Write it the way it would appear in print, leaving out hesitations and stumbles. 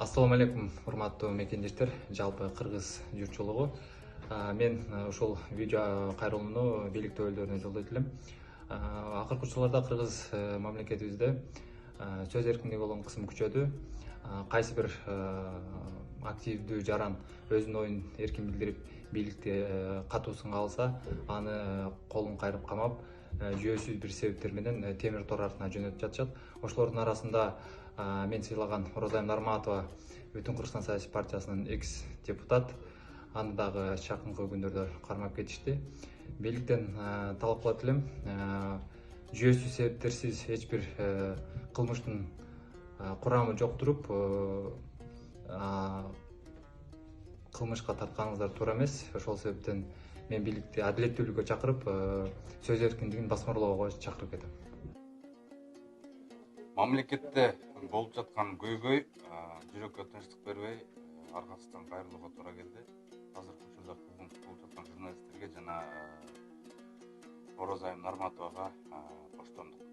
Ассаламу алейкум, урматтуу мекендештер, жалпы кыргыз журтчулугу. Мен ушул видео кайрылууну бийлик өкүлдөрүнө жолдойт элем. Акыркы учурларда кыргыз мамлекетибизде сөз эркиндиги болгон кысым күчөдү. Кайсы бир активдүү жаран өзүнүн оюн эркин билдирип, бийликти катуу сынга алса, аны колун кайрып камап, жүйөсүз бир себептер менен темир тор артына жөнөтүп жатышат. Ошолордун арасында мен сыйлаган Розайым Нарматова Бүтүн Кыргызстан саясий партиясынын экс депутат, аны дагы жакынкы күндөрдө кармап кетишти. Бийликтен талап кылат элем, жүйөсүз себептерсиз эч бир кылмыштын курамы жок туруп кылмышка тартканыңыздар туура эмес. Ошол себептен мен бийликти адилеттүүлүккө чакырып, сөз эркиндигин басмырлоого чакырып кетем. Мамлекетте болуп жаткан көйгөй жүрөккө тынчтык бербей, аркасынан кайрылууга туура келди. Азыркы учурда куугунтук болуп жаткан журналисттерге жана Розайым Нарматовага коштомдук.